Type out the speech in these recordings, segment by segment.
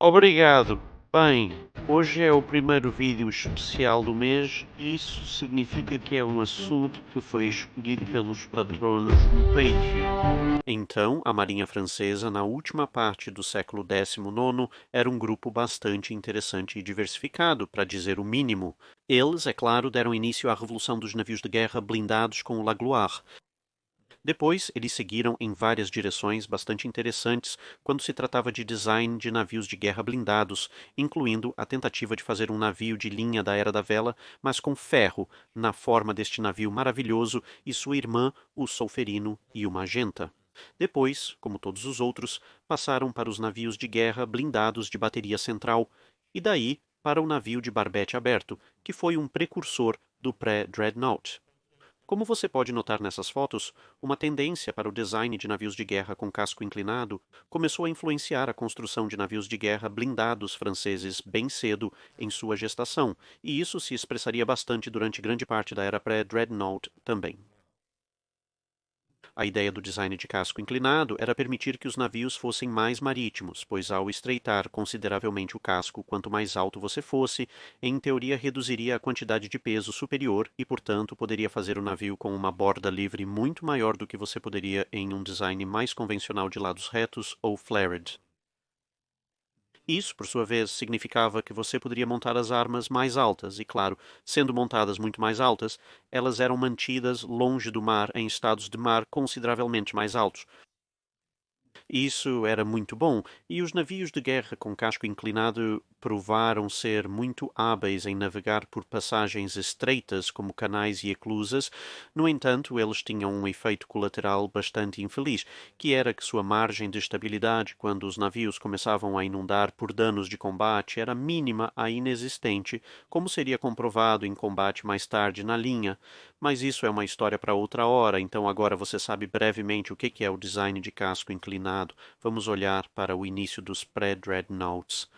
Obrigado. Bem, hoje é o primeiro vídeo especial do mês e isso significa que é um assunto que foi escolhido pelos patronos do Patreon. Então, a Marinha Francesa, na última parte do século XIX, era um grupo bastante interessante e diversificado, para dizer o mínimo. Eles, é claro, deram início à revolução dos navios de guerra blindados com o La Gloire. Depois, eles seguiram em várias direções bastante interessantes quando se tratava de design de navios de guerra blindados, incluindo a tentativa de fazer um navio de linha da Era da Vela, mas com ferro, na forma deste navio maravilhoso, e sua irmã, o Solferino e o Magenta. Depois, como todos os outros, passaram para os navios de guerra blindados de bateria central, e daí para o navio de barbete aberto, que foi um precursor do pré-dreadnought. Como você pode notar nessas fotos, uma tendência para o design de navios de guerra com casco inclinado começou a influenciar a construção de navios de guerra blindados franceses bem cedo em sua gestação, e isso se expressaria bastante durante grande parte da era pré-dreadnought também. A ideia do design de casco inclinado era permitir que os navios fossem mais marítimos, pois ao estreitar consideravelmente o casco quanto mais alto você fosse, em teoria reduziria a quantidade de peso superior e, portanto, poderia fazer o navio com uma borda livre muito maior do que você poderia em um design mais convencional de lados retos ou flared. Isso, por sua vez, significava que você poderia montar as armas mais altas, e claro, sendo montadas muito mais altas, elas eram mantidas longe do mar em estados de mar consideravelmente mais altos. Isso era muito bom, e os navios de guerra com casco inclinado provaram ser muito hábeis em navegar por passagens estreitas como canais e eclusas. No entanto, eles tinham um efeito colateral bastante infeliz, que era que sua margem de estabilidade quando os navios começavam a inundar por danos de combate era mínima a inexistente, como seria comprovado em combate mais tarde na linha. Mas isso é uma história para outra hora, então agora você sabe brevemente o que é o design de casco inclinado. Vamos olhar para o início dos pré-dreadnoughts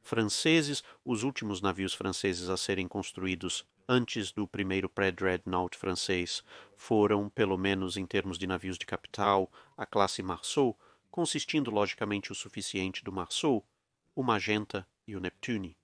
franceses. Os últimos navios franceses a serem construídos antes do primeiro pré-dreadnought francês foram, pelo menos em termos de navios de capital, a classe Marceau, consistindo logicamente o suficiente do Marceau, o Magenta e o Neptune.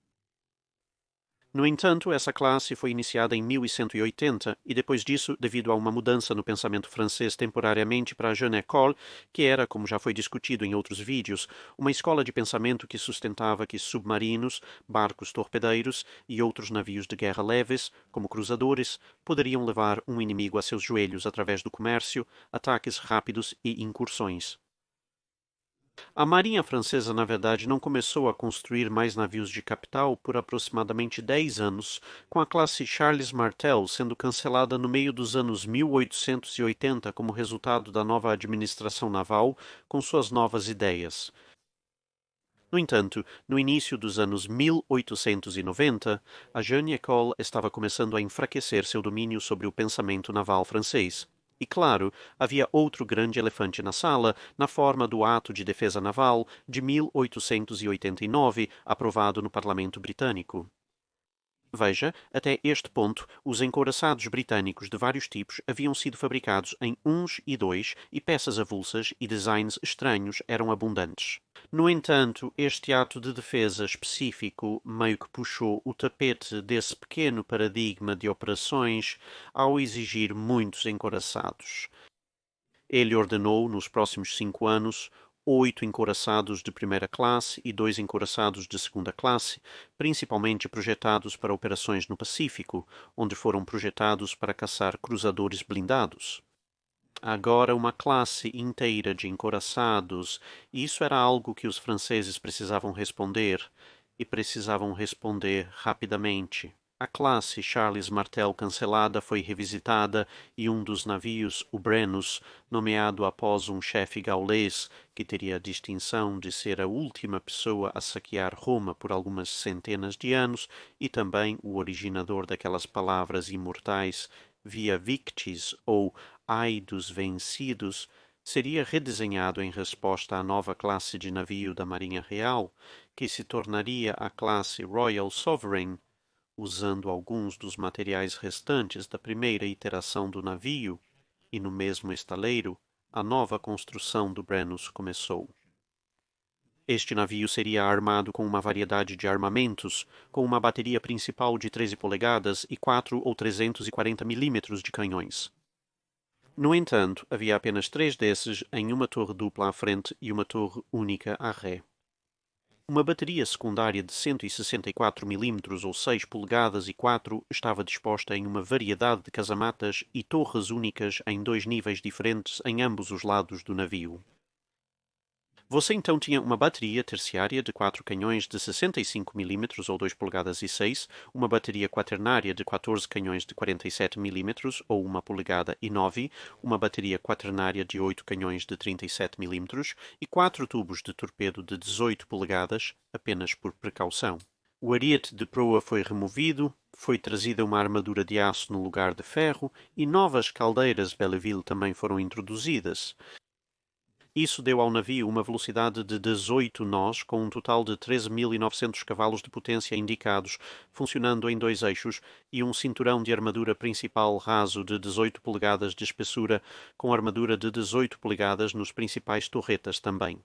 No entanto, essa classe foi iniciada em 1180 e depois disso, devido a uma mudança no pensamento francês temporariamente para a Jeune École, que era, como já foi discutido em outros vídeos, uma escola de pensamento que sustentava que submarinos, barcos torpedeiros e outros navios de guerra leves, como cruzadores, poderiam levar um inimigo a seus joelhos através do comércio, ataques rápidos e incursões. A Marinha Francesa, na verdade, não começou a construir mais navios de capital por aproximadamente 10 anos, com a classe Charles Martel sendo cancelada no meio dos anos 1880 como resultado da nova administração naval com suas novas ideias. No entanto, no início dos anos 1890, a Jeune École estava começando a enfraquecer seu domínio sobre o pensamento naval francês. E claro, havia outro grande elefante na sala, na forma do Ato de Defesa Naval de 1889, aprovado no Parlamento Britânico. Veja, até este ponto, os encouraçados britânicos de vários tipos haviam sido fabricados em 1s e 2 e peças avulsas e designs estranhos eram abundantes. No entanto, este ato de defesa específico meio que puxou o tapete desse pequeno paradigma de operações ao exigir muitos encouraçados. Ele ordenou, nos próximos 5 anos, 8 encouraçados de primeira classe e 2 encouraçados de segunda classe, principalmente projetados para operações no Pacífico, onde foram projetados para caçar cruzadores blindados. Agora uma classe inteira de encouraçados, e isso era algo que os franceses precisavam responder, e precisavam responder rapidamente. A classe Charles Martel cancelada foi revisitada e um dos navios, o Brennus, nomeado após um chefe gaulês que teria a distinção de ser a última pessoa a saquear Roma por algumas centenas de anos e também o originador daquelas palavras imortais via victis ou ai dos vencidos, seria redesenhado em resposta à nova classe de navio da Marinha Real, que se tornaria a classe Royal Sovereign, usando alguns dos materiais restantes da primeira iteração do navio, e no mesmo estaleiro, a nova construção do Brennus começou. Este navio seria armado com uma variedade de armamentos, com uma bateria principal de 13 polegadas e 4 ou 340 milímetros de canhões. No entanto, havia apenas 3 desses em uma torre dupla à frente e uma torre única à ré. Uma bateria secundária de 164 mm ou 6 polegadas e 4 estava disposta em uma variedade de casamatas e torres únicas em 2 níveis diferentes em ambos os lados do navio. Você então tinha uma bateria terciária de 4 canhões de 65 mm ou 2 polegadas e 6, uma bateria quaternária de 14 canhões de 47 mm ou 1 polegada e 9, uma bateria quaternária de 8 canhões de 37 mm e 4 tubos de torpedo de 18 polegadas, apenas por precaução. O ariete de proa foi removido, foi trazida uma armadura de aço no lugar de ferro e novas caldeiras Belleville também foram introduzidas. Isso deu ao navio uma velocidade de 18 nós, com um total de 13.900 cavalos de potência indicados, funcionando em 2 eixos, e um cinturão de armadura principal raso de 18 polegadas de espessura, com armadura de 18 polegadas nos principais torretas também.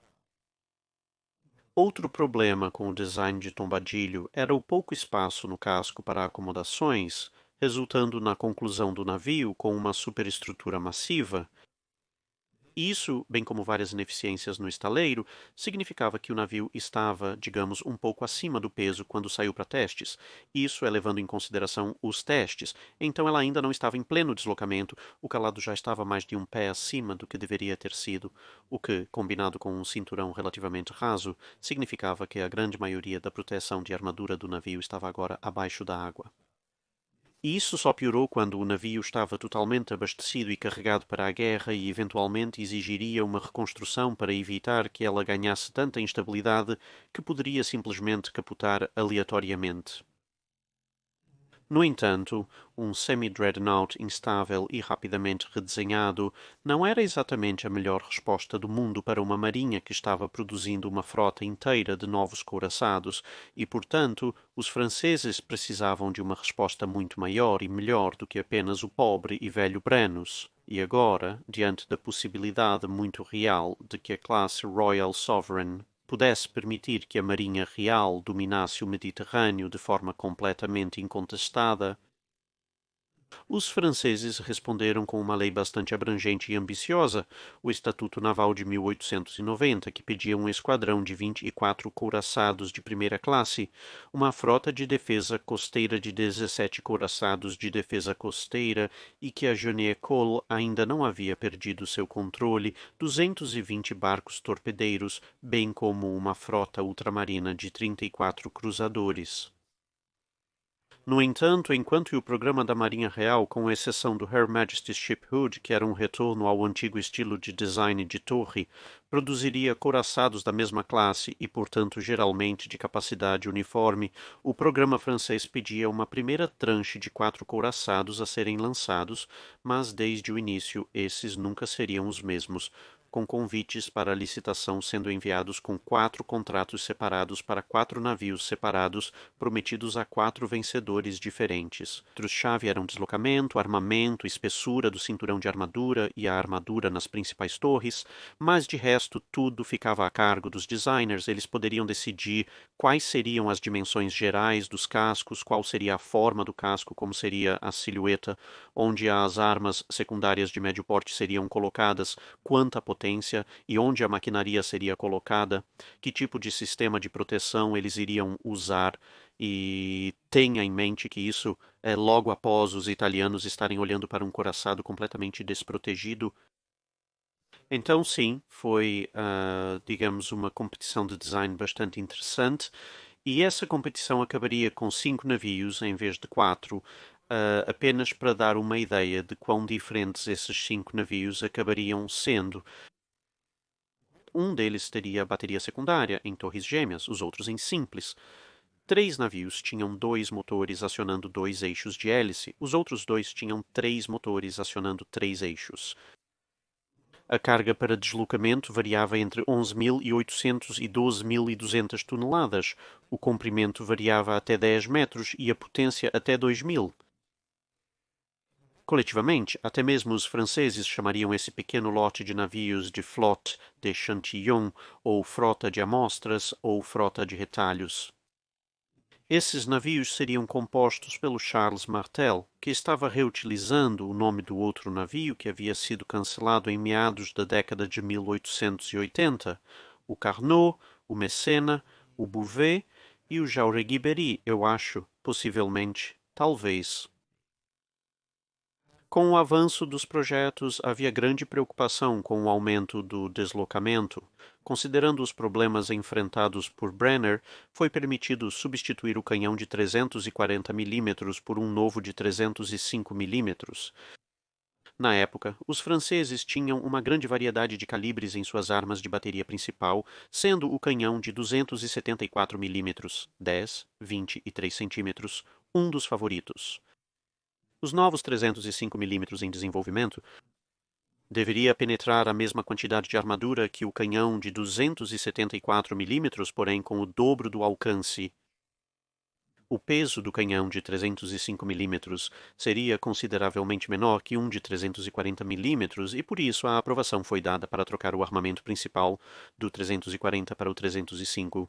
Outro problema com o design de Tombadilho era o pouco espaço no casco para acomodações, resultando na conclusão do navio com uma superestrutura massiva. Isso, bem como várias ineficiências no estaleiro, significava que o navio estava, digamos, um pouco acima do peso quando saiu para testes. Isso é levando em consideração os testes. Então ela ainda não estava em pleno deslocamento, o calado já estava mais de um pé acima do que deveria ter sido, o que, combinado com um cinturão relativamente raso, significava que a grande maioria da proteção de armadura do navio estava agora abaixo da água. E isso só piorou quando o navio estava totalmente abastecido e carregado para a guerra e eventualmente exigiria uma reconstrução para evitar que ela ganhasse tanta instabilidade que poderia simplesmente capotar aleatoriamente. No entanto, um semi-dreadnought instável e rapidamente redesenhado não era exatamente a melhor resposta do mundo para uma marinha que estava produzindo uma frota inteira de novos couraçados e, portanto, os franceses precisavam de uma resposta muito maior e melhor do que apenas o pobre e velho Brennus. E agora, diante da possibilidade muito real de que a classe Royal Sovereign pudesse permitir que a Marinha Real dominasse o Mediterrâneo de forma completamente incontestada, os franceses responderam com uma lei bastante abrangente e ambiciosa, o Estatuto Naval de 1890, que pedia um esquadrão de 24 couraçados de primeira classe, uma frota de defesa costeira de 17 couraçados de defesa costeira e que a Jeunet-Cole ainda não havia perdido seu controle, 220 barcos torpedeiros, bem como uma frota ultramarina de 34 cruzadores. No entanto, enquanto o programa da Marinha Real, com exceção do Her Majesty's Ship Hood, que era um retorno ao antigo estilo de design de torre, produziria couraçados da mesma classe e, portanto, geralmente de capacidade uniforme, o programa francês pedia uma primeira tranche de 4 couraçados a serem lançados, mas desde o início esses nunca seriam os mesmos, com convites para licitação sendo enviados com 4 contratos separados para 4 navios separados, prometidos a 4 vencedores diferentes. Outros-chave eram deslocamento, armamento, espessura do cinturão de armadura e a armadura nas principais torres, mas de resto tudo ficava a cargo dos designers. Eles poderiam decidir quais seriam as dimensões gerais dos cascos, qual seria a forma do casco, como seria a silhueta, onde as armas secundárias de médio porte seriam colocadas, quanta potência e onde a maquinaria seria colocada, que tipo de sistema de proteção eles iriam usar, e tenha em mente que isso é logo após os italianos estarem olhando para um couraçado completamente desprotegido. Então sim, foi, digamos, uma competição de design bastante interessante, e essa competição acabaria com 5 navios em vez de 4, apenas para dar uma ideia de quão diferentes esses 5 navios acabariam sendo. Um deles teria bateria secundária em torres gêmeas, os outros em simples. 3 navios tinham 2 motores acionando 2 eixos de hélice, os outros 2 tinham 3 motores acionando 3 eixos. A carga para deslocamento variava entre 11.800 e 12.200 toneladas, o comprimento variava até 10 metros e a potência até 2.000. Coletivamente, até mesmo os franceses chamariam esse pequeno lote de navios de flotte d'échantillons, ou frota de amostras, ou frota de retalhos. Esses navios seriam compostos pelo Charles Martel, que estava reutilizando o nome do outro navio que havia sido cancelado em meados da década de 1880, o Carnot, o Messena, o Bouvet e o Jaureguibery, eu acho, possivelmente, talvez. Com o avanço dos projetos, havia grande preocupação com o aumento do deslocamento. Considerando os problemas enfrentados por Brenner, foi permitido substituir o canhão de 340 mm por um novo de 305 mm. Na época, os franceses tinham uma grande variedade de calibres em suas armas de bateria principal, sendo o canhão de 274 mm, 10, 20 e 3 cm, um dos favoritos. Os novos 305 mm em desenvolvimento deveria penetrar a mesma quantidade de armadura que o canhão de 274 mm, porém com o dobro do alcance. O peso do canhão de 305 mm seria consideravelmente menor que um de 340 mm e por isso a aprovação foi dada para trocar o armamento principal do 340 para o 305.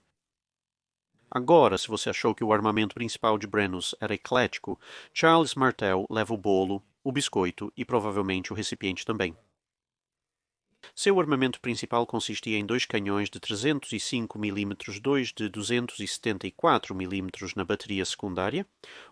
Agora, se você achou que o armamento principal de Brennus era eclético, Charles Martel leva o bolo, o biscoito e provavelmente o recipiente também. Seu armamento principal consistia em 2 canhões de 305 mm, 2 de 274 mm na bateria secundária,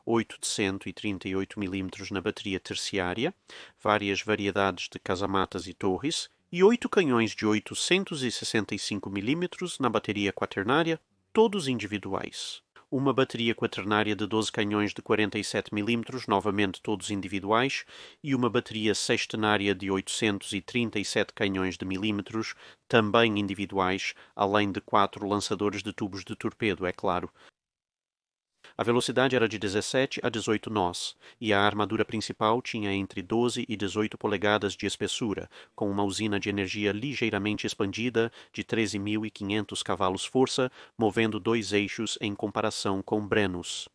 8 de 138 mm na bateria terciária, várias variedades de casamatas e torres, e 8 canhões de 865 mm na bateria quaternária, todos individuais. Uma bateria quaternária de 12 canhões de 47 mm, novamente todos individuais, e uma bateria sextenária de 837 canhões de milímetros, também individuais, além de 4 lançadores de tubos de torpedo, é claro. A velocidade era de 17 a 18 nós, e a armadura principal tinha entre 12 e 18 polegadas de espessura, com uma usina de energia ligeiramente expandida de 13.500 cavalos-força, movendo 2 eixos em comparação com Brennus.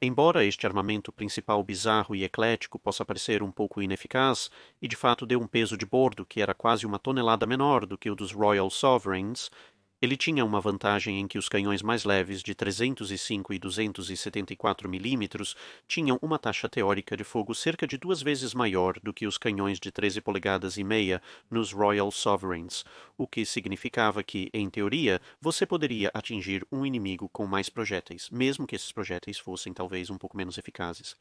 Embora este armamento principal bizarro e eclético possa parecer um pouco ineficaz, e de fato deu um peso de bordo que era quase uma tonelada menor do que o dos Royal Sovereigns, ele tinha uma vantagem em que os canhões mais leves, de 305 e 274 mm, tinham uma taxa teórica de fogo cerca de 2 vezes maior do que os canhões de 13 polegadas e meia nos Royal Sovereigns, o que significava que, em teoria, você poderia atingir um inimigo com mais projéteis, mesmo que esses projéteis fossem talvez um pouco menos eficazes.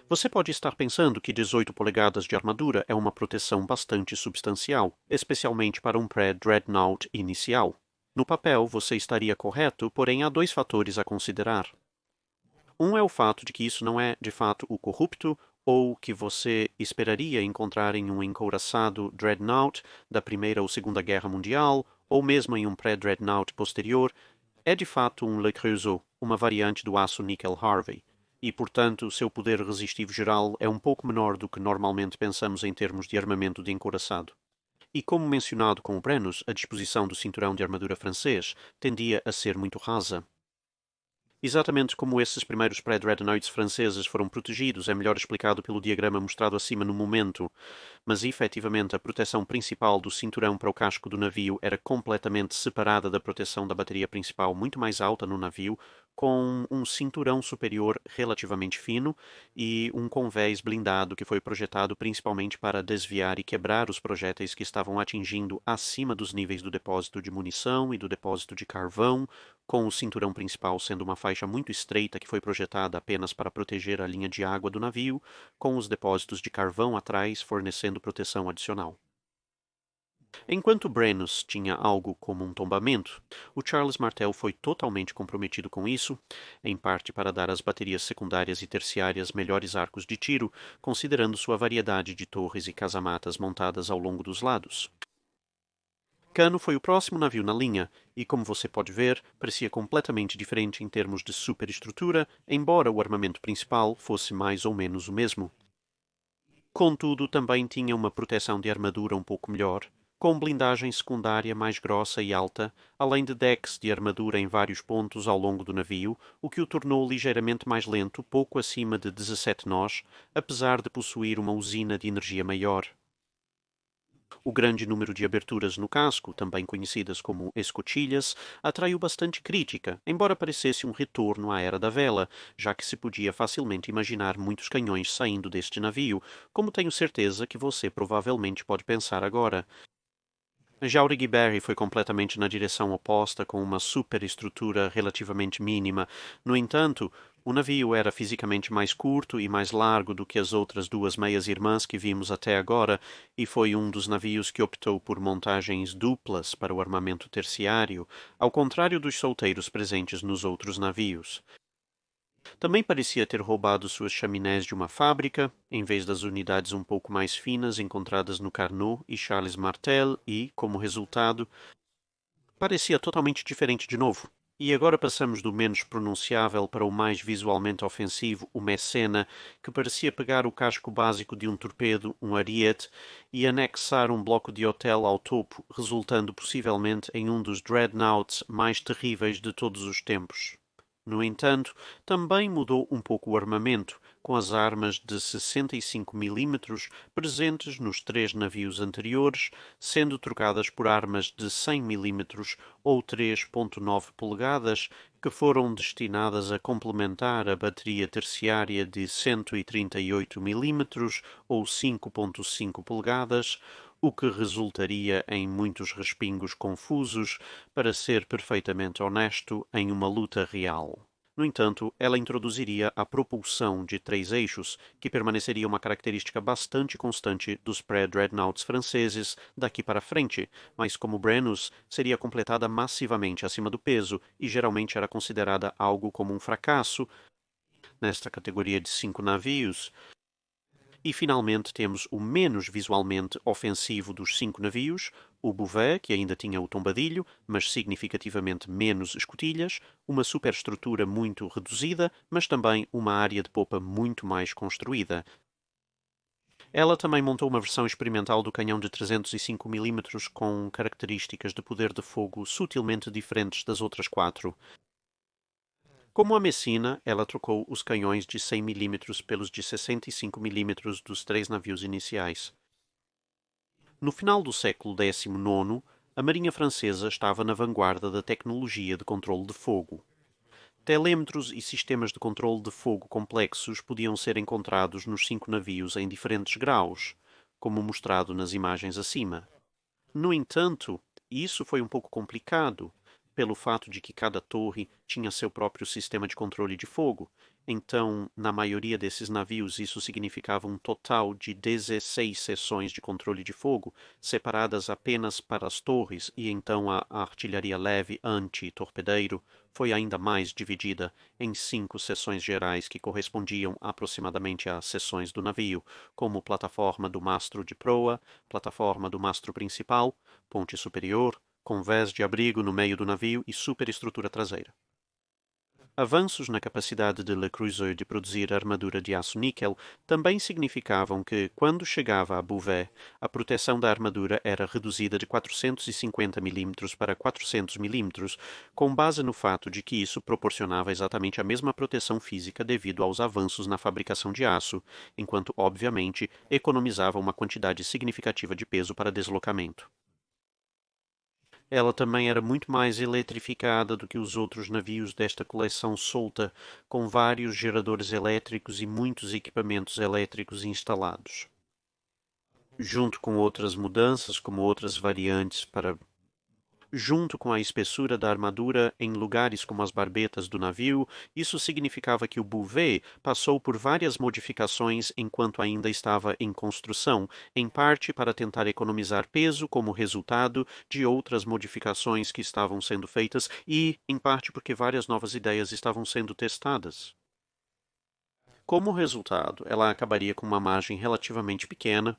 Você pode estar pensando que 18 polegadas de armadura é uma proteção bastante substancial, especialmente para um pré-dreadnought inicial. No papel, você estaria correto, porém há 2 fatores a considerar. Um é o fato de que isso não é, de fato, o corrupto ou que você esperaria encontrar em um encouraçado dreadnought da Primeira ou Segunda Guerra Mundial, ou mesmo em um pré-dreadnought posterior, é de fato um Le Creusot, uma variante do aço níquel Harvey. E, portanto, seu poder resistivo geral é um pouco menor do que normalmente pensamos em termos de armamento de encouraçado. E como mencionado com o Brennus, a disposição do cinturão de armadura francês tendia a ser muito rasa. Exatamente como esses primeiros pré-dreadnoughts franceses foram protegidos é melhor explicado pelo diagrama mostrado acima no momento, mas efetivamente a proteção principal do cinturão para o casco do navio era completamente separada da proteção da bateria principal muito mais alta no navio, com um cinturão superior relativamente fino e um convés blindado que foi projetado principalmente para desviar e quebrar os projéteis que estavam atingindo acima dos níveis do depósito de munição e do depósito de carvão, com o cinturão principal sendo uma faixa muito estreita que foi projetada apenas para proteger a linha de água do navio, com os depósitos de carvão atrás fornecendo proteção adicional. Enquanto Brennus tinha algo como um tombamento, o Charles Martel foi totalmente comprometido com isso, em parte para dar às baterias secundárias e terciárias melhores arcos de tiro, considerando sua variedade de torres e casamatas montadas ao longo dos lados. Cano foi o próximo navio na linha, e como você pode ver, parecia completamente diferente em termos de superestrutura, embora o armamento principal fosse mais ou menos o mesmo. Contudo, também tinha uma proteção de armadura um pouco melhor, com blindagem secundária mais grossa e alta, além de decks de armadura em vários pontos ao longo do navio, o que o tornou ligeiramente mais lento, pouco acima de 17 nós, apesar de possuir uma usina de energia maior. O grande número de aberturas no casco, também conhecidas como escotilhas, atraiu bastante crítica, embora parecesse um retorno à Era da Vela, já que se podia facilmente imaginar muitos canhões saindo deste navio, como tenho certeza que você provavelmente pode pensar agora. Jauregui Berry foi completamente na direção oposta, com uma superestrutura relativamente mínima. No entanto, o navio era fisicamente mais curto e mais largo do que as outras duas meias-irmãs que vimos até agora, e foi um dos navios que optou por montagens duplas para o armamento terciário, ao contrário dos solteiros presentes nos outros navios. Também parecia ter roubado suas chaminés de uma fábrica, em vez das unidades um pouco mais finas encontradas no Carnot e Charles Martel e, como resultado, parecia totalmente diferente de novo. E agora passamos do menos pronunciável para o mais visualmente ofensivo, o Messena, que parecia pegar o casco básico de um torpedo, um Ariete, e anexar um bloco de hotel ao topo, resultando possivelmente em um dos dreadnoughts mais terríveis de todos os tempos. No entanto, também mudou um pouco o armamento, com as armas de 65 mm presentes nos três navios anteriores, sendo trocadas por armas de 100 mm ou 3.9 polegadas, que foram destinadas a complementar a bateria terciária de 138 mm ou 5.5 polegadas, o que resultaria em muitos respingos confusos, para ser perfeitamente honesto, em uma luta real. No entanto, ela introduziria a propulsão de 3 eixos, que permaneceria uma característica bastante constante dos pré-dreadnoughts franceses daqui para frente, mas como Brennus seria completada massivamente acima do peso e geralmente era considerada algo como um fracasso nesta categoria de 5 navios. E finalmente temos o menos visualmente ofensivo dos 5 navios, o Bouvet, que ainda tinha o tombadilho, mas significativamente menos escotilhas, uma superestrutura muito reduzida, mas também uma área de popa muito mais construída. Ela também montou uma versão experimental do canhão de 305 mm com características de poder de fogo sutilmente diferentes das outras 4. Como a Messina, ela trocou os canhões de 100 mm pelos de 65 mm dos 3 navios iniciais. No final do século XIX, a Marinha Francesa estava na vanguarda da tecnologia de controle de fogo. Telêmetros e sistemas de controle de fogo complexos podiam ser encontrados nos 5 navios em diferentes graus, como mostrado nas imagens acima. No entanto, isso foi um pouco complicado, pelo fato de que cada torre tinha seu próprio sistema de controle de fogo. Então, na maioria desses navios, isso significava um total de 16 seções de controle de fogo, separadas apenas para as torres, e então a artilharia leve anti-torpedeiro foi ainda mais dividida em 5 seções gerais que correspondiam aproximadamente às seções do navio, como plataforma do mastro de proa, plataforma do mastro principal, ponte superior, convés de abrigo no meio do navio e superestrutura traseira. Avanços na capacidade de Le Creuset de produzir armadura de aço-níquel também significavam que, quando chegava a Bouvet, a proteção da armadura era reduzida de 450 mm para 400 mm, com base no fato de que isso proporcionava exatamente a mesma proteção física devido aos avanços na fabricação de aço, enquanto, obviamente, economizava uma quantidade significativa de peso para deslocamento. Ela também era muito mais eletrificada do que os outros navios desta coleção solta, com vários geradores elétricos e muitos equipamentos elétricos instalados. Junto com outras mudanças, como outras variantes para junto com a espessura da armadura em lugares como as barbetas do navio, isso significava que o Bouvet passou por várias modificações enquanto ainda estava em construção, em parte para tentar economizar peso como resultado de outras modificações que estavam sendo feitas e, em parte, porque várias novas ideias estavam sendo testadas. Como resultado, ela acabaria com uma margem relativamente pequena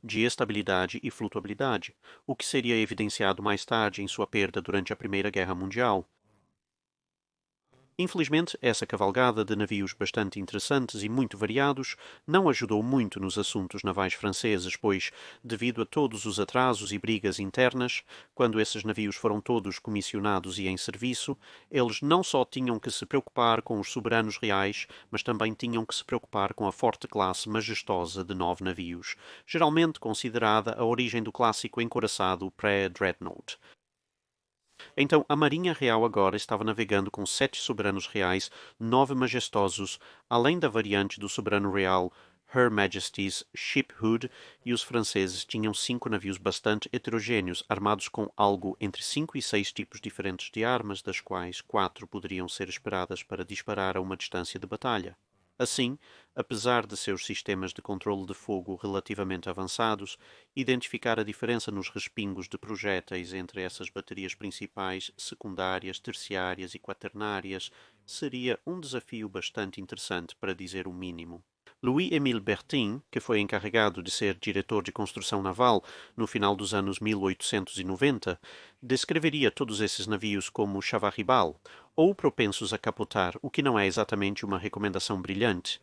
de estabilidade e flutuabilidade, o que seria evidenciado mais tarde em sua perda durante a Primeira Guerra Mundial. Infelizmente, essa cavalgada de navios bastante interessantes e muito variados não ajudou muito nos assuntos navais franceses, pois, devido a todos os atrasos e brigas internas, quando esses navios foram todos comissionados e em serviço, eles não só tinham que se preocupar com os soberanos reais, mas também tinham que se preocupar com a forte classe majestosa de 9 navios, geralmente considerada a origem do clássico encouraçado pré-Dreadnought. Então, a Marinha Real agora estava navegando com 7 soberanos reais, 9 majestosos, além da variante do soberano real Her Majesty's Shiphood, e os franceses tinham 5 navios bastante heterogêneos, armados com algo entre 5 e 6 tipos diferentes de armas, das quais 4 poderiam ser esperadas para disparar a uma distância de batalha. Assim, apesar de seus sistemas de controle de fogo relativamente avançados, identificar a diferença nos respingos de projéteis entre essas baterias principais, secundárias, terciárias e quaternárias seria um desafio bastante interessante, para dizer o mínimo. Louis-Émile Bertin, que foi encarregado de ser diretor de construção naval no final dos anos 1890, descreveria todos esses navios como chavarribal, ou propensos a capotar, o que não é exatamente uma recomendação brilhante.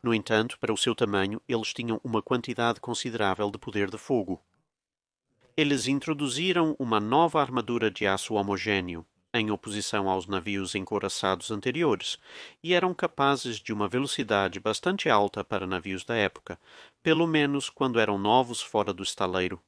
No entanto, para o seu tamanho, eles tinham uma quantidade considerável de poder de fogo. Eles introduziram uma nova armadura de aço homogêneo, em oposição aos navios encouraçados anteriores, e eram capazes de uma velocidade bastante alta para navios da época, pelo menos quando eram novos fora do estaleiro.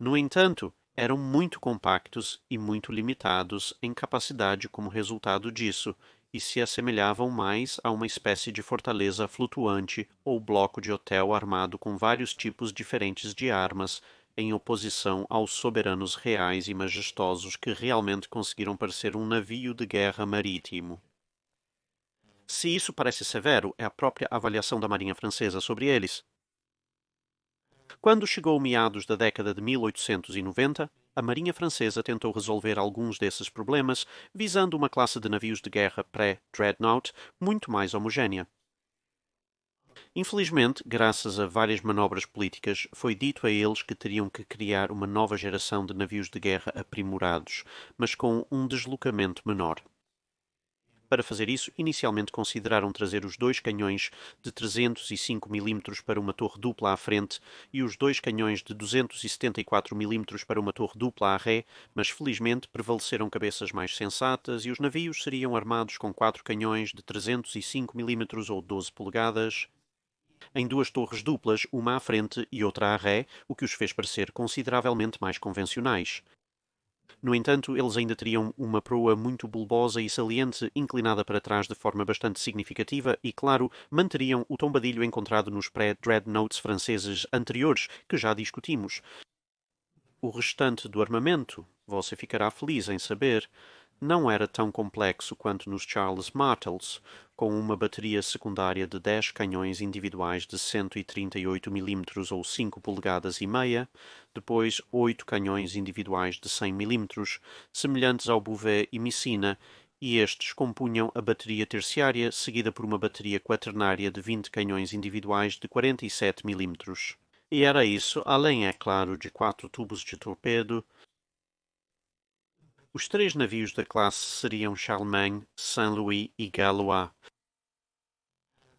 No entanto, eram muito compactos e muito limitados em capacidade como resultado disso, e se assemelhavam mais a uma espécie de fortaleza flutuante ou bloco de hotel armado com vários tipos diferentes de armas, em oposição aos soberanos reais e majestosos que realmente conseguiram parecer um navio de guerra marítimo. Se isso parece severo, é a própria avaliação da Marinha Francesa sobre eles. Quando chegou meados da década de 1890, a Marinha Francesa tentou resolver alguns desses problemas, visando uma classe de navios de guerra pré-Dreadnought muito mais homogénea. Infelizmente, graças a várias manobras políticas, foi dito a eles que teriam que criar uma nova geração de navios de guerra aprimorados, mas com um deslocamento menor. Para fazer isso, inicialmente consideraram trazer os 2 canhões de 305 mm para uma torre dupla à frente e os 2 canhões de 274 mm para uma torre dupla à ré, mas felizmente prevaleceram cabeças mais sensatas e os navios seriam armados com 4 canhões de 305 mm ou 12 polegadas, em 2 torres duplas, uma à frente e outra à ré, o que os fez parecer consideravelmente mais convencionais. No entanto, eles ainda teriam uma proa muito bulbosa e saliente, inclinada para trás de forma bastante significativa e, claro, manteriam o tombadilho encontrado nos pré-dreadnoughts franceses anteriores, que já discutimos. O restante do armamento, você ficará feliz em saber, não era tão complexo quanto nos Charles Martels, com uma bateria secundária de 10 canhões individuais de 138 mm ou 5 polegadas e meia, depois 8 canhões individuais de 100 mm, semelhantes ao Bouvet e Messina, e estes compunham a bateria terciária, seguida por uma bateria quaternária de 20 canhões individuais de 47 mm. E era isso, além, é claro, de 4 tubos de torpedo. Os 3 navios da classe seriam Charlemagne, Saint-Louis e Galois.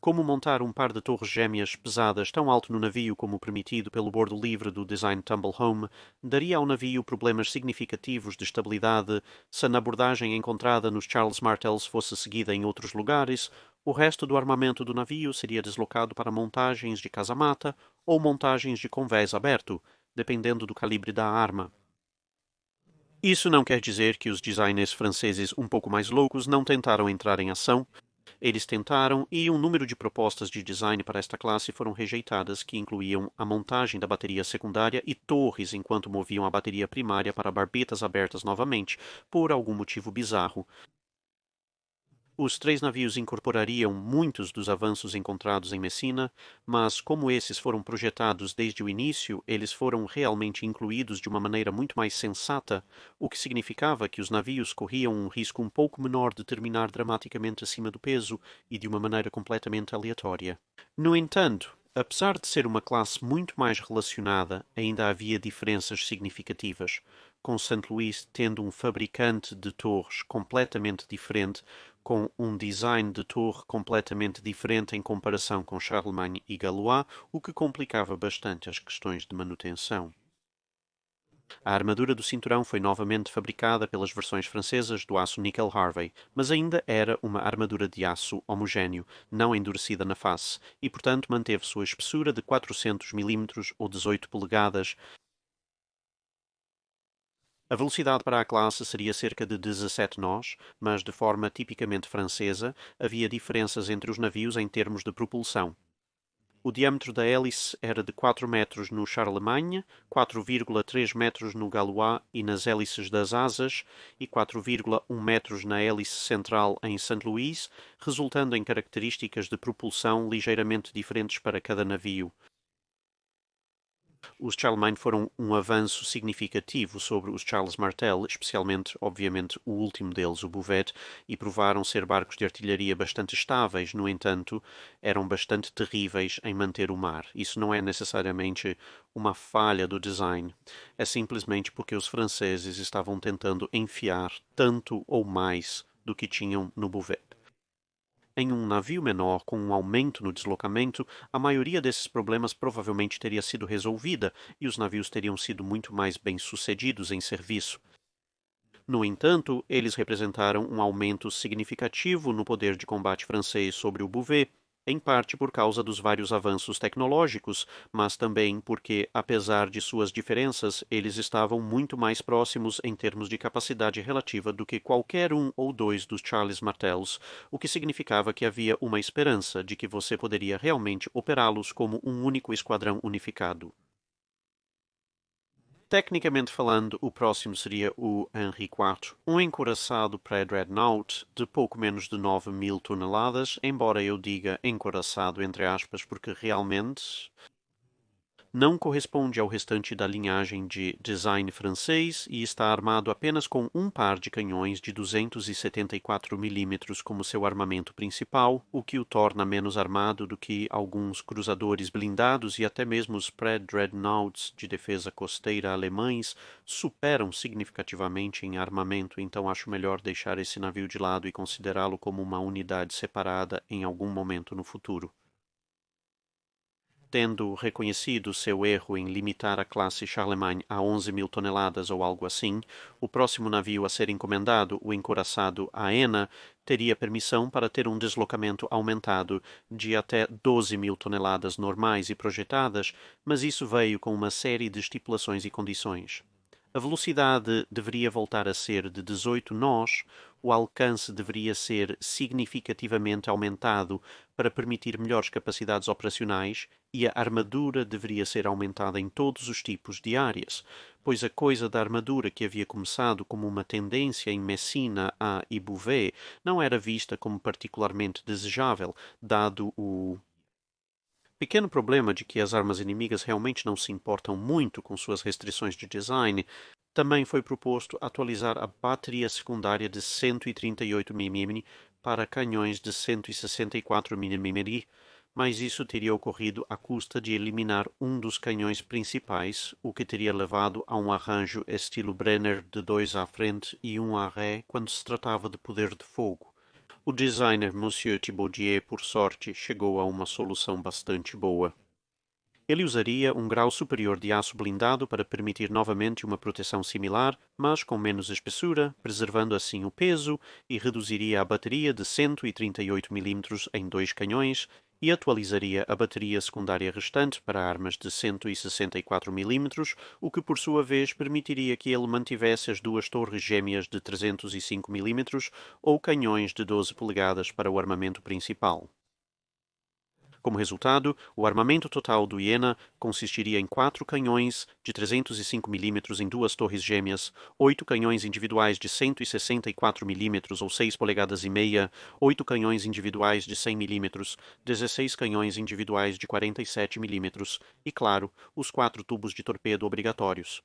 Como montar um par de torres gêmeas pesadas tão alto no navio como permitido pelo bordo livre do design Tumble Home daria ao navio problemas significativos de estabilidade se a abordagem encontrada nos Charles Martels fosse seguida em outros lugares, o resto do armamento do navio seria deslocado para montagens de casamata ou montagens de convés aberto, dependendo do calibre da arma. Isso não quer dizer que os designers franceses um pouco mais loucos não tentaram entrar em ação. Eles tentaram e um número de propostas de design para esta classe foram rejeitadas, que incluíam a montagem da bateria secundária e torres enquanto moviam a bateria primária para barbetas abertas novamente, por algum motivo bizarro. Os 3 navios incorporariam muitos dos avanços encontrados em Messina, mas como esses foram projetados desde o início, eles foram realmente incluídos de uma maneira muito mais sensata, o que significava que os navios corriam um risco um pouco menor de terminar dramaticamente acima do peso e de uma maneira completamente aleatória. No entanto, Apesar de ser uma classe muito mais relacionada, ainda havia diferenças significativas, com St. Louis tendo um fabricante de torres completamente diferente, com um design de torre completamente diferente em comparação com Charlemagne e Galois, o que complicava bastante as questões de manutenção. A armadura do cinturão foi novamente fabricada pelas versões francesas do aço Nickel Harvey, mas ainda era uma armadura de aço homogéneo, não endurecida na face, e portanto manteve sua espessura de 400 mm ou 18 polegadas. A velocidade para a classe seria cerca de 17 nós, mas de forma tipicamente francesa, havia diferenças entre os navios em termos de propulsão. O diâmetro da hélice era de 4 metros no Charlemagne, 4,3 metros no Galois e nas hélices das asas e 4,1 metros na hélice central em St. Louis, resultando em características de propulsão ligeiramente diferentes para cada navio. Os Charlemagne foram um avanço significativo sobre os Charles Martel, especialmente, obviamente, o último deles, o Bouvet, e provaram ser barcos de artilharia bastante estáveis, no entanto, eram bastante terríveis em manter o mar. Isso não é necessariamente uma falha do design, é simplesmente porque os franceses estavam tentando enfiar tanto ou mais do que tinham no Bouvet. Em um navio menor, com um aumento no deslocamento, a maioria desses problemas provavelmente teria sido resolvida e os navios teriam sido muito mais bem-sucedidos em serviço. No entanto, eles representaram um aumento significativo no poder de combate francês sobre o Bouvet, em parte por causa dos vários avanços tecnológicos, mas também porque, apesar de suas diferenças, eles estavam muito mais próximos em termos de capacidade relativa do que qualquer um ou dois dos Charles Martels, o que significava que havia uma esperança de que você poderia realmente operá-los como um único esquadrão unificado. Tecnicamente falando, o próximo seria o Henry IV, um encouraçado pré-dreadnought de pouco menos de 9.000 toneladas, embora eu diga encouraçado entre aspas, porque realmente não corresponde ao restante da linhagem de design francês e está armado apenas com um par de canhões de 274 mm como seu armamento principal, o que o torna menos armado do que alguns cruzadores blindados e até mesmo os pré-dreadnoughts de defesa costeira alemães superam significativamente em armamento, então acho melhor deixar esse navio de lado e considerá-lo como uma unidade separada em algum momento no futuro. Tendo reconhecido seu erro em limitar a classe Charlemagne a 11.000 toneladas ou algo assim, o próximo navio a ser encomendado, o encouraçado Aena, teria permissão para ter um deslocamento aumentado de até 12.000 toneladas normais e projetadas, mas isso veio com uma série de estipulações e condições. A velocidade deveria voltar a ser de 18 nós, o alcance deveria ser significativamente aumentado para permitir melhores capacidades operacionais e a armadura deveria ser aumentada em todos os tipos de áreas, pois a coisa da armadura que havia começado como uma tendência em Messina e Bouvet não era vista como particularmente desejável, dado o pequeno problema de que as armas inimigas realmente não se importam muito com suas restrições de design. Também foi proposto atualizar a bateria secundária de 138 mm para canhões de 164 mm, mas isso teria ocorrido à custa de eliminar um dos canhões principais, o que teria levado a um arranjo estilo Brenner de 2 à frente e 1 à ré quando se tratava de poder de fogo. O designer Monsieur Thibaudier, por sorte, chegou a uma solução bastante boa. Ele usaria um grau superior de aço blindado para permitir novamente uma proteção similar, mas com menos espessura, preservando assim o peso, e reduziria a bateria de 138 mm em 2 canhões e atualizaria a bateria secundária restante para armas de 164 mm, o que por sua vez permitiria que ele mantivesse as duas torres gêmeas de 305 mm ou canhões de 12 polegadas para o armamento principal. Como resultado, o armamento total do Iena consistiria em 4 canhões de 305 mm em duas torres gêmeas, 8 canhões individuais de 164 mm ou 6 polegadas e meia, 8 canhões individuais de 100 mm, 16 canhões individuais de 47 mm e, claro, os 4 tubos de torpedo obrigatórios.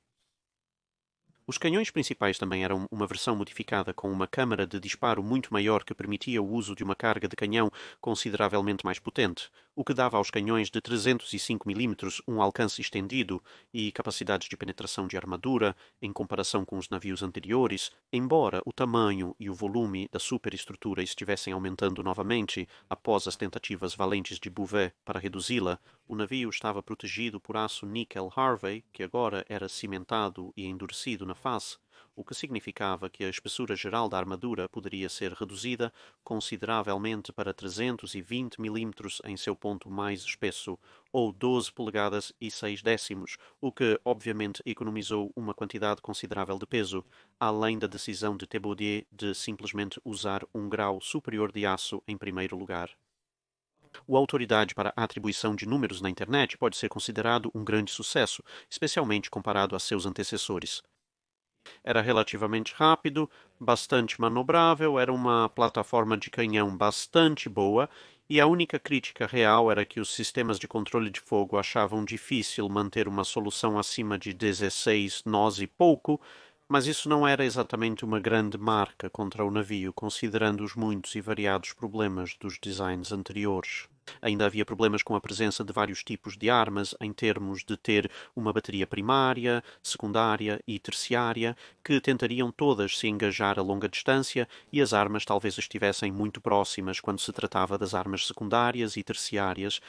Os canhões principais também eram uma versão modificada com uma câmara de disparo muito maior que permitia o uso de uma carga de canhão consideravelmente mais potente. o que dava aos canhões de 305 mm um alcance estendido e capacidades de penetração de armadura em comparação com os navios anteriores, embora o tamanho e o volume da superestrutura estivessem aumentando novamente após as tentativas valentes de Bouvet para reduzi-la. O navio estava protegido por aço níquel Harvey, que agora era cimentado e endurecido na face, o que significava que a espessura geral da armadura poderia ser reduzida consideravelmente para 320 mm em seu ponto mais espesso, ou 12 polegadas e 6 décimos, o que obviamente economizou uma quantidade considerável de peso, além da decisão de Thibaudier de simplesmente usar um grau superior de aço em primeiro lugar. A autoridade para a atribuição de números na internet pode ser considerado um grande sucesso, especialmente comparado a seus antecessores. Era relativamente rápido, bastante manobrável, era uma plataforma de canhão bastante boa, e a única crítica real era que os sistemas de controle de fogo achavam difícil manter uma solução acima de 16 nós e pouco, mas isso não era exatamente uma grande marca contra o navio, considerando os muitos e variados problemas dos designs anteriores. Ainda havia problemas com a presença de vários tipos de armas, em termos de ter uma bateria primária, secundária e terciária, que tentariam todas se engajar a longa distância, e as armas talvez estivessem muito próximas quando se tratava das armas secundárias e terciárias.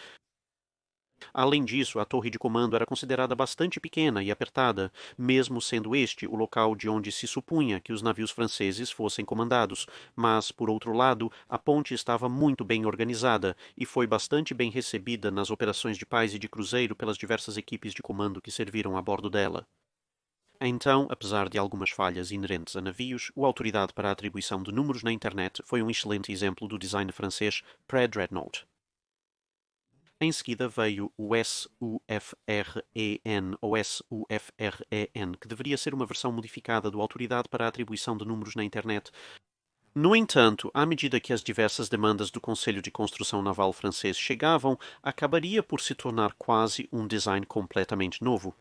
Além disso, a torre de comando era considerada bastante pequena e apertada, mesmo sendo este o local de onde se supunha que os navios franceses fossem comandados, mas, por outro lado, a ponte estava muito bem organizada e foi bastante bem recebida nas operações de paz e de cruzeiro pelas diversas equipes de comando que serviram a bordo dela. Então, apesar de algumas falhas inerentes a navios, a autoridade para a atribuição de números na internet foi um excelente exemplo do design francês pré-Dreadnought. Em seguida veio o SUFREN, ou SUFREN, que deveria ser uma versão modificada da Autoridade para a Atribuição de Números na Internet. No entanto, à medida que as diversas demandas do Conselho de Construção Naval francês chegavam, acabaria por se tornar quase um design completamente novo.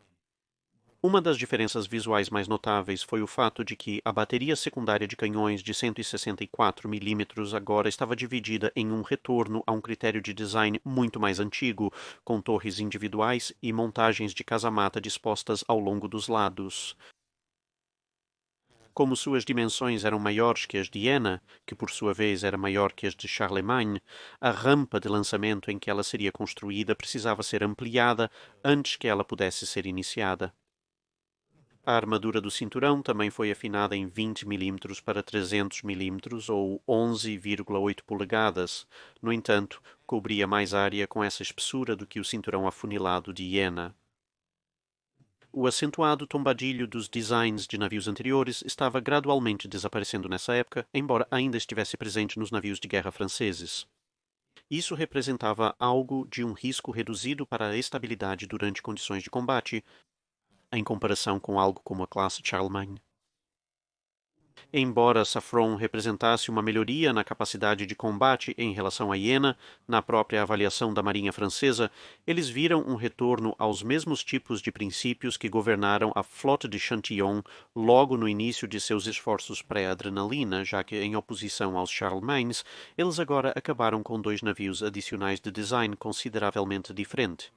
Uma das diferenças visuais mais notáveis foi o fato de que a bateria secundária de canhões de 164 mm agora estava dividida em um retorno a um critério de design muito mais antigo, com torres individuais e montagens de casamata dispostas ao longo dos lados. Como suas dimensões eram maiores que as de Jena, que por sua vez era maior que as de Charlemagne, a rampa de lançamento em que ela seria construída precisava ser ampliada antes que ela pudesse ser iniciada. A armadura do cinturão também foi afinada em 20 mm para 300 mm ou 11,8 polegadas. No entanto, cobria mais área com essa espessura do que o cinturão afunilado de Jena. O acentuado tombadilho dos designs de navios anteriores estava gradualmente desaparecendo nessa época, embora ainda estivesse presente nos navios de guerra franceses. Isso representava algo de um risco reduzido para a estabilidade durante condições de combate, em comparação com algo como a classe Charlemagne. Embora Safron representasse uma melhoria na capacidade de combate em relação a Jena, na própria avaliação da Marinha Francesa, eles viram um retorno aos mesmos tipos de princípios que governaram a Flotte de Chantillon logo no início de seus esforços pré-adrenalina, já que, em oposição aos Charlemagnes, eles agora acabaram com 2 navios adicionais de design consideravelmente diferente.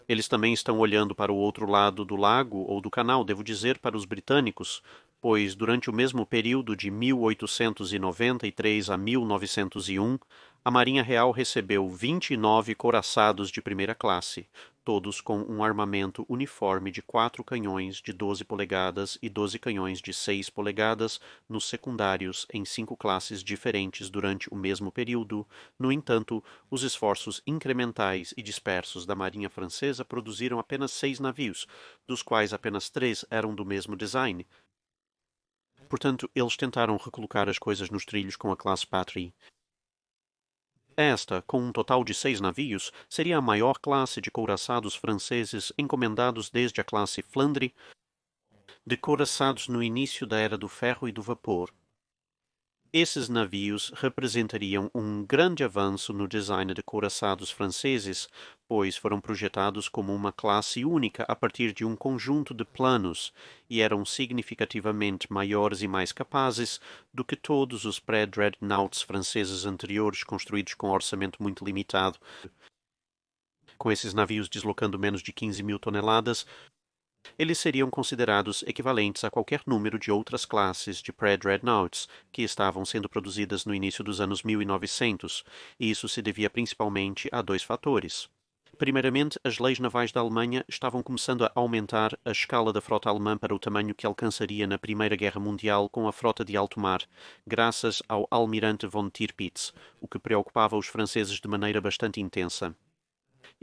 Eles também estão olhando para o outro lado do lago ou do canal, devo dizer, para os britânicos, pois durante o mesmo período de 1893 a 1901, a Marinha Real recebeu 29 couraçados de primeira classe, todos com um armamento uniforme de 4 canhões de 12 polegadas e 12 canhões de 6 polegadas nos secundários em 5 classes diferentes durante o mesmo período. No entanto, os esforços incrementais e dispersos da Marinha Francesa produziram apenas 6 navios, dos quais apenas 3 eram do mesmo design. Portanto, eles tentaram recolocar as coisas nos trilhos com a classe Patrie. Esta, com um total de 6 navios, seria a maior classe de couraçados franceses encomendados desde a classe Flandre, de couraçados no início da Era do Ferro e do Vapor. Esses navios representariam um grande avanço no design de couraçados franceses, pois foram projetados como uma classe única a partir de um conjunto de planos e eram significativamente maiores e mais capazes do que todos os pré-dreadnoughts franceses anteriores construídos com orçamento muito limitado. Com esses navios deslocando menos de 15 mil toneladas, eles seriam considerados equivalentes a qualquer número de outras classes de pré-dreadnoughts que estavam sendo produzidas no início dos anos 1900, e isso se devia principalmente a dois fatores. Primeiramente, as leis navais da Alemanha estavam começando a aumentar a escala da frota alemã para o tamanho que alcançaria na Primeira Guerra Mundial com a frota de alto mar, graças ao almirante von Tirpitz, o que preocupava os franceses de maneira bastante intensa.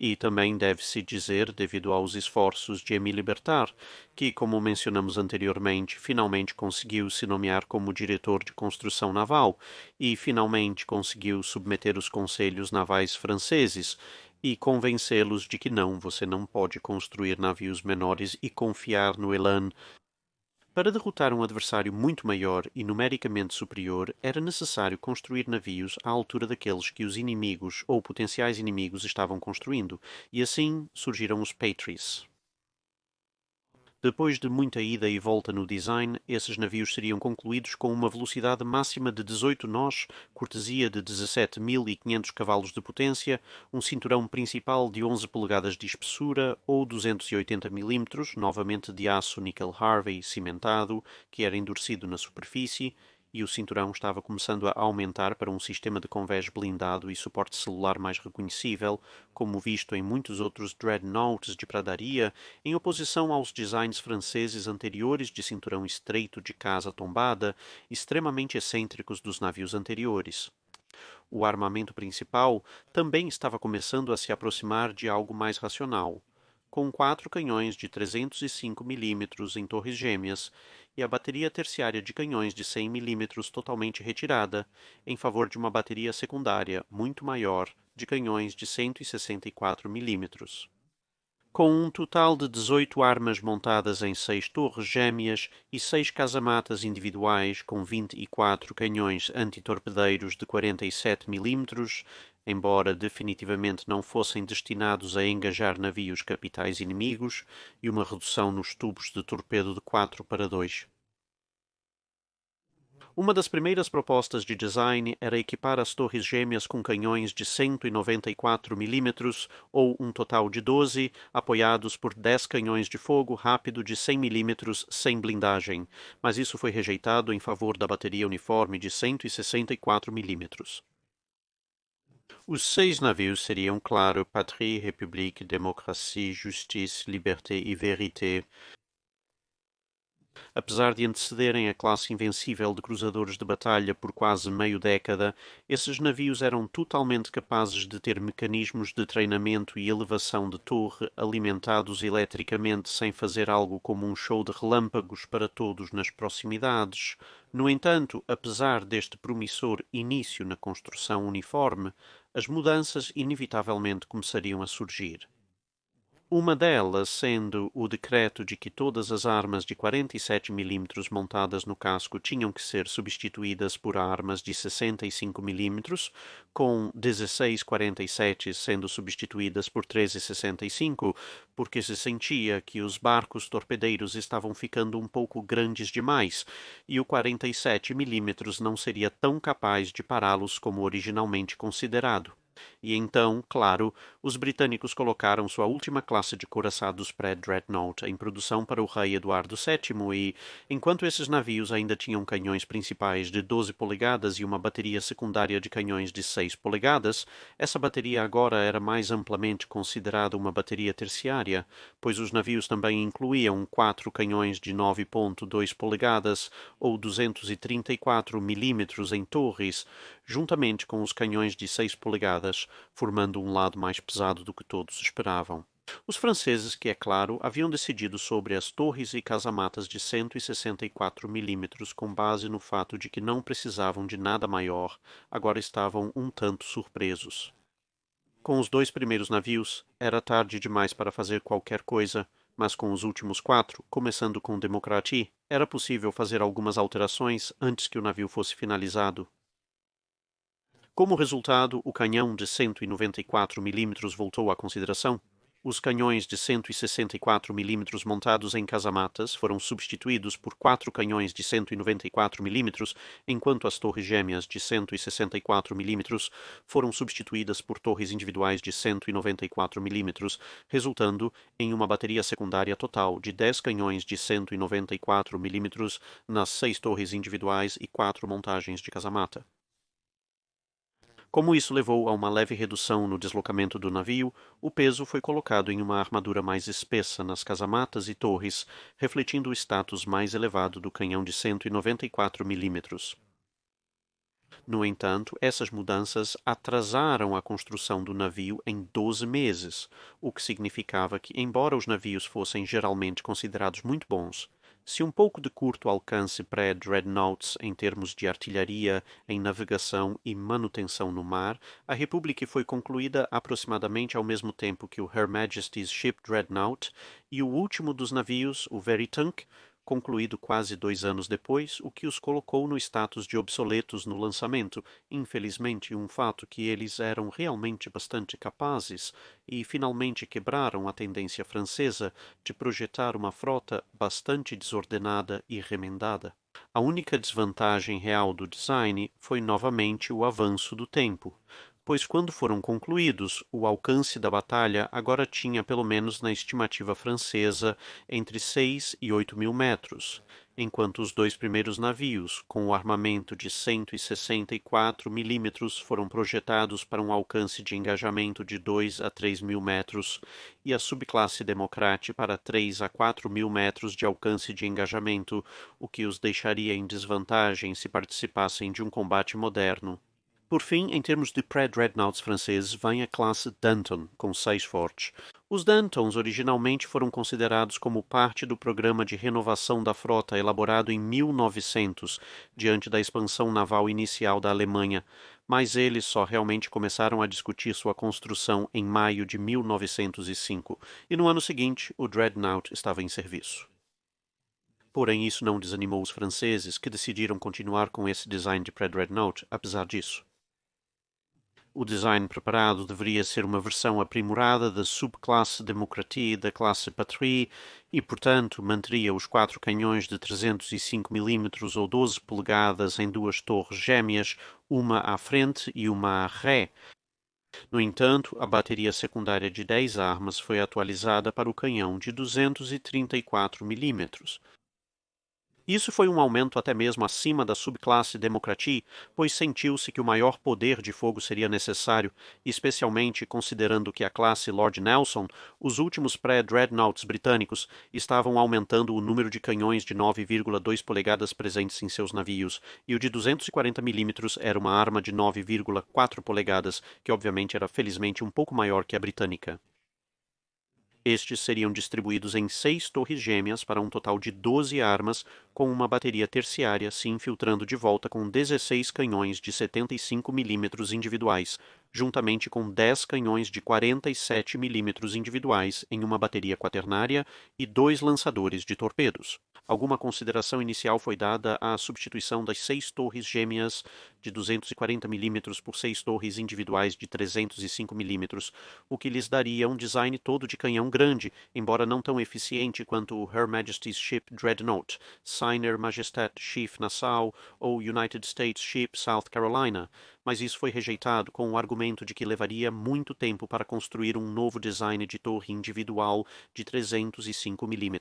E também deve-se dizer, devido aos esforços de Émile Bertard, que, como mencionamos anteriormente, finalmente conseguiu se nomear como diretor de construção naval e finalmente conseguiu submeter os conselhos navais franceses e convencê-los de que não, você não pode construir navios menores e confiar no Elan. Para derrotar um adversário muito maior e numericamente superior, era necessário construir navios à altura daqueles que os inimigos ou potenciais inimigos estavam construindo, e assim surgiram os Patrice. Depois de muita ida e volta no design, esses navios seriam concluídos com uma velocidade máxima de 18 nós, cortesia de 17.500 cavalos de potência, um cinturão principal de 11 polegadas de espessura ou 280 mm, novamente de aço níquel Harvey cimentado, que era endurecido na superfície, e o cinturão estava começando a aumentar para um sistema de convés blindado e suporte celular mais reconhecível, como visto em muitos outros dreadnoughts de pradaria, em oposição aos designs franceses anteriores de cinturão estreito de casa tombada, extremamente excêntricos dos navios anteriores. O armamento principal também estava começando a se aproximar de algo mais racional, com 4 canhões de 305 mm em torres gêmeas e a bateria terciária de canhões de 100 mm totalmente retirada, em favor de uma bateria secundária muito maior de canhões de 164 mm. Com um total de 18 armas montadas em 6 torres gêmeas e 6 casamatas individuais com 24 canhões antitorpedeiros de 47 mm, embora definitivamente não fossem destinados a engajar navios capitais inimigos, e uma redução nos tubos de torpedo de 4 para 2. Uma das primeiras propostas de design era equipar as torres gêmeas com canhões de 194 mm, ou um total de 12, apoiados por 10 canhões de fogo rápido de 100 mm sem blindagem, mas isso foi rejeitado em favor da bateria uniforme de 164 mm. Os 6 navios seriam, claro, Patrie, République, Démocratie, Justice, Liberté e Vérité. Apesar de antecederem a classe invencível de cruzadores de batalha por quase meio década, esses navios eram totalmente capazes de ter mecanismos de treinamento e elevação de torre alimentados eletricamente sem fazer algo como um show de relâmpagos para todos nas proximidades. No entanto, apesar deste promissor início na construção uniforme, as mudanças inevitavelmente começariam a surgir. Uma delas sendo o decreto de que todas as armas de 47 mm montadas no casco tinham que ser substituídas por armas de 65 mm, com 16,47 sendo substituídas por 13,65, porque se sentia que os barcos torpedeiros estavam ficando um pouco grandes demais, e o 47 mm não seria tão capaz de pará-los como originalmente considerado. E então, claro, os britânicos colocaram sua última classe de couraçados pré-dreadnought em produção para o rei Eduardo VII e, enquanto esses navios ainda tinham canhões principais de 12 polegadas e uma bateria secundária de canhões de 6 polegadas, essa bateria agora era mais amplamente considerada uma bateria terciária, pois os navios também incluíam 4 canhões de 9,2 polegadas ou 234 milímetros em torres, juntamente com os canhões de 6 polegadas, formando um lado mais pesado do que todos esperavam. Os franceses, que é claro, haviam decidido sobre as torres e casamatas de 164 mm com base no fato de que não precisavam de nada maior, agora estavam um tanto surpresos. Com os 2 primeiros navios, era tarde demais para fazer qualquer coisa, mas com os últimos 4, começando com Democratie, era possível fazer algumas alterações antes que o navio fosse finalizado. Como resultado, o canhão de 194 mm voltou à consideração. Os canhões de 164 mm montados em casamatas foram substituídos por 4 canhões de 194 mm, enquanto as torres gêmeas de 164 mm foram substituídas por torres individuais de 194 mm, resultando em uma bateria secundária total de 10 canhões de 194 mm nas 6 torres individuais e 4 montagens de casamata. Como isso levou a uma leve redução no deslocamento do navio, o peso foi colocado em uma armadura mais espessa nas casamatas e torres, refletindo o status mais elevado do canhão de 194 mm. No entanto, essas mudanças atrasaram a construção do navio em 12 meses, o que significava que, embora os navios fossem geralmente considerados muito bons, se um pouco de curto alcance pré-dreadnoughts em termos de artilharia, em navegação e manutenção no mar, a Republic foi concluída aproximadamente ao mesmo tempo que o Her Majesty's Ship Dreadnought e o último dos navios, o Veritank, concluído quase 2 anos depois, o que os colocou no status de obsoletos no lançamento, infelizmente um fato que eles eram realmente bastante capazes e finalmente quebraram a tendência francesa de projetar uma frota bastante desordenada e remendada. A única desvantagem real do design foi novamente o avanço do tempo, pois quando foram concluídos, o alcance da batalha agora tinha, pelo menos na estimativa francesa, entre 6 e 8 mil metros, enquanto os 2 primeiros navios, com o armamento de 164 milímetros, foram projetados para um alcance de engajamento de 2 a 3 mil metros, e a subclasse Democrate para 3 a 4 mil metros de alcance de engajamento, o que os deixaria em desvantagem se participassem de um combate moderno. Por fim, em termos de pré-dreadnoughts franceses, vem a classe Danton, com 6 fortes. Os Dantons originalmente foram considerados como parte do programa de renovação da frota elaborado em 1900, diante da expansão naval inicial da Alemanha, mas eles só realmente começaram a discutir sua construção em maio de 1905, e no ano seguinte o Dreadnought estava em serviço. Porém, isso não desanimou os franceses, que decidiram continuar com esse design de pré-dreadnought, apesar disso. O design preparado deveria ser uma versão aprimorada da subclasse Democratie da classe Patrie e, portanto, manteria os 4 canhões de 305 mm ou 12 polegadas em 2 torres gêmeas, uma à frente e uma à ré. No entanto, a bateria secundária de 10 armas foi atualizada para o canhão de 234 mm. Isso foi um aumento até mesmo acima da subclasse Democratie, pois sentiu-se que o maior poder de fogo seria necessário, especialmente considerando que a classe Lord Nelson, os últimos pré-dreadnoughts britânicos, estavam aumentando o número de canhões de 9,2 polegadas presentes em seus navios, e o de 240 mm era uma arma de 9,4 polegadas, que obviamente era felizmente um pouco maior que a britânica. Estes seriam distribuídos em 6 torres gêmeas para um total de 12 armas, com uma bateria terciária se infiltrando de volta com 16 canhões de 75 mm individuais, juntamente com 10 canhões de 47 mm individuais em uma bateria quaternária e 2 lançadores de torpedos. Alguma consideração inicial foi dada à substituição das 6 torres gêmeas de 240 mm por 6 torres individuais de 305 mm, o que lhes daria um design todo de canhão grande, embora não tão eficiente quanto o Her Majesty's Ship Dreadnought, Seiner Majestat Schiff Nassau ou United States Ship South Carolina, mas isso foi rejeitado com o argumento de que levaria muito tempo para construir um novo design de torre individual de 305 mm.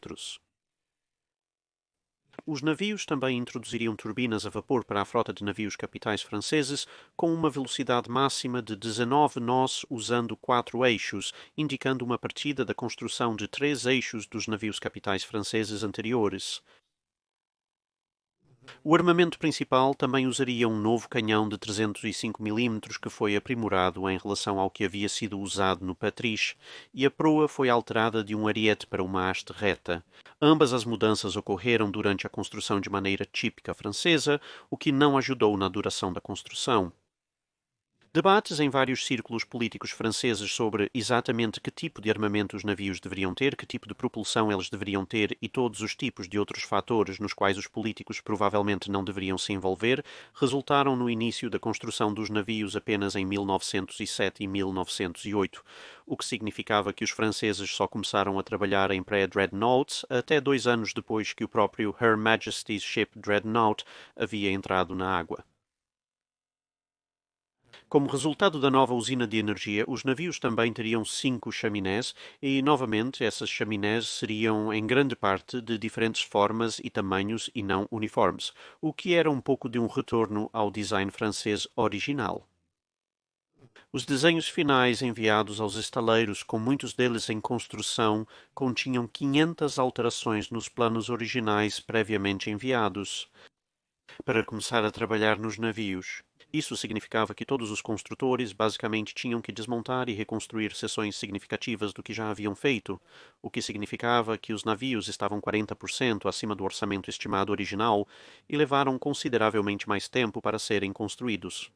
Os navios também introduziriam turbinas a vapor para a frota de navios capitais franceses, com uma velocidade máxima de 19 nós usando 4 eixos, indicando uma partida da construção de 3 eixos dos navios capitais franceses anteriores. O armamento principal também usaria um novo canhão de 305 mm que foi aprimorado em relação ao que havia sido usado no Patrice, e a proa foi alterada de um ariete para uma haste reta. Ambas as mudanças ocorreram durante a construção de maneira típica francesa, o que não ajudou na duração da construção. Debates em vários círculos políticos franceses sobre exatamente que tipo de armamento os navios deveriam ter, que tipo de propulsão eles deveriam ter e todos os tipos de outros fatores nos quais os políticos provavelmente não deveriam se envolver, resultaram no início da construção dos navios apenas em 1907 e 1908, o que significava que os franceses só começaram a trabalhar em pré-dreadnoughts até 2 anos depois que o próprio Her Majesty's Ship Dreadnought havia entrado na água. Como resultado da nova usina de energia, os navios também teriam 5 chaminés e, novamente, essas chaminés seriam em grande parte de diferentes formas e tamanhos e não uniformes, o que era um pouco de um retorno ao design francês original. Os desenhos finais enviados aos estaleiros, com muitos deles em construção, continham 500 alterações nos planos originais previamente enviados para começar a trabalhar nos navios. Isso significava que todos os construtores basicamente tinham que desmontar e reconstruir seções significativas do que já haviam feito, o que significava que os navios estavam 40% acima do orçamento estimado original e levaram consideravelmente mais tempo para serem construídos.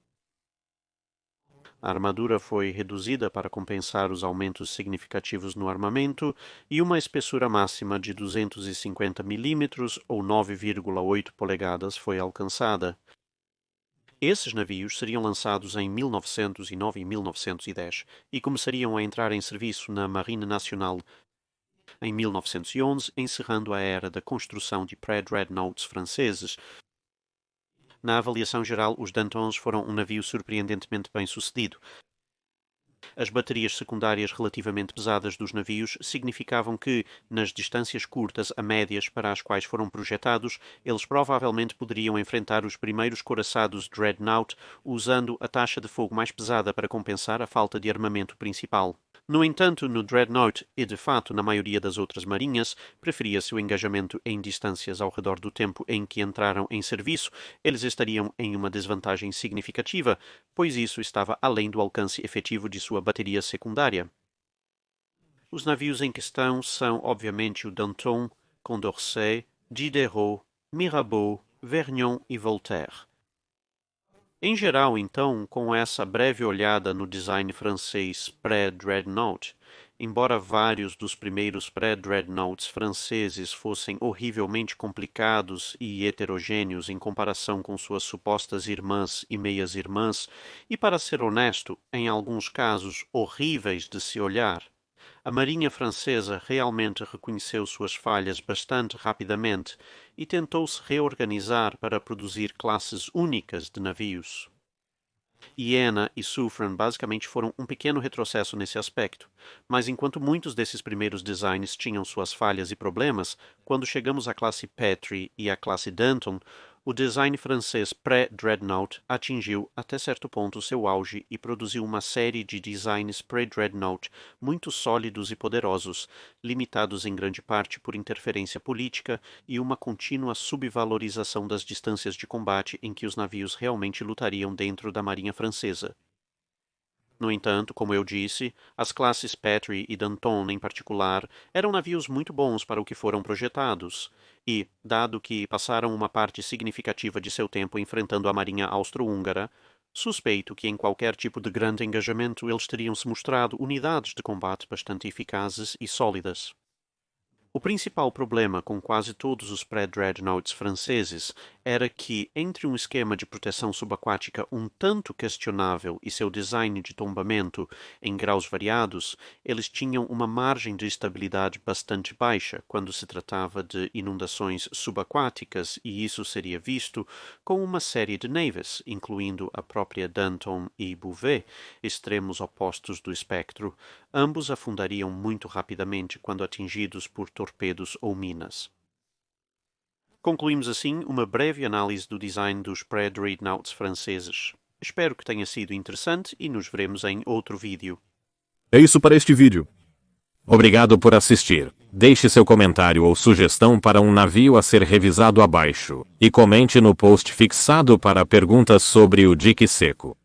A armadura foi reduzida para compensar os aumentos significativos no armamento e uma espessura máxima de 250 mm ou 9,8 polegadas foi alcançada. Esses navios seriam lançados em 1909 e 1910 e começariam a entrar em serviço na Marine Nationale em 1911, encerrando a era da construção de pré-dreadnoughts franceses. Na avaliação geral, os Dantons foram um navio surpreendentemente bem-sucedido. As baterias secundárias relativamente pesadas dos navios significavam que, nas distâncias curtas a médias para as quais foram projetados, eles provavelmente poderiam enfrentar os primeiros couraçados Dreadnought usando a taxa de fogo mais pesada para compensar a falta de armamento principal. No entanto, no Dreadnought e, de fato, na maioria das outras marinhas, preferia-se o engajamento em distâncias ao redor do tempo em que entraram em serviço. Eles estariam em uma desvantagem significativa, pois isso estava além do alcance efetivo de sua bateria secundária. Os navios em questão são, obviamente, o Danton, Condorcet, Diderot, Mirabeau, Vergnon e Voltaire. Em geral, então, com essa breve olhada no design francês pré-dreadnought, embora vários dos primeiros pré-dreadnoughts franceses fossem horrivelmente complicados e heterogêneos em comparação com suas supostas irmãs e meias-irmãs, e, para ser honesto, em alguns casos horríveis de se olhar, a Marinha Francesa realmente reconheceu suas falhas bastante rapidamente e tentou se reorganizar para produzir classes únicas de navios. Iena e Suffren basicamente foram um pequeno retrocesso nesse aspecto, mas enquanto muitos desses primeiros designs tinham suas falhas e problemas, quando chegamos à classe Petrie e à classe Danton, o design francês pré-dreadnought atingiu até certo ponto seu auge e produziu uma série de designs pré-dreadnought muito sólidos e poderosos, limitados em grande parte por interferência política e uma contínua subvalorização das distâncias de combate em que os navios realmente lutariam dentro da marinha francesa. No entanto, como eu disse, as classes Petrie e Danton, em particular, eram navios muito bons para o que foram projetados, e, dado que passaram uma parte significativa de seu tempo enfrentando a marinha austro-húngara, suspeito que em qualquer tipo de grande engajamento eles teriam se mostrado unidades de combate bastante eficazes e sólidas. O principal problema com quase todos os pré-dreadnoughts franceses era que, entre um esquema de proteção subaquática um tanto questionável e seu design de tombamento em graus variados, eles tinham uma margem de estabilidade bastante baixa quando se tratava de inundações subaquáticas, e isso seria visto com uma série de navies, incluindo a própria Danton e Bouvet, extremos opostos do espectro. Ambos afundariam muito rapidamente quando atingidos por torpedos ou minas. Concluímos assim uma breve análise do design dos pré-dreadnoughts franceses. Espero que tenha sido interessante e nos veremos em outro vídeo. É isso para este vídeo. Obrigado por assistir. Deixe seu comentário ou sugestão para um navio a ser revisado abaixo. E comente no post fixado para perguntas sobre o dique seco.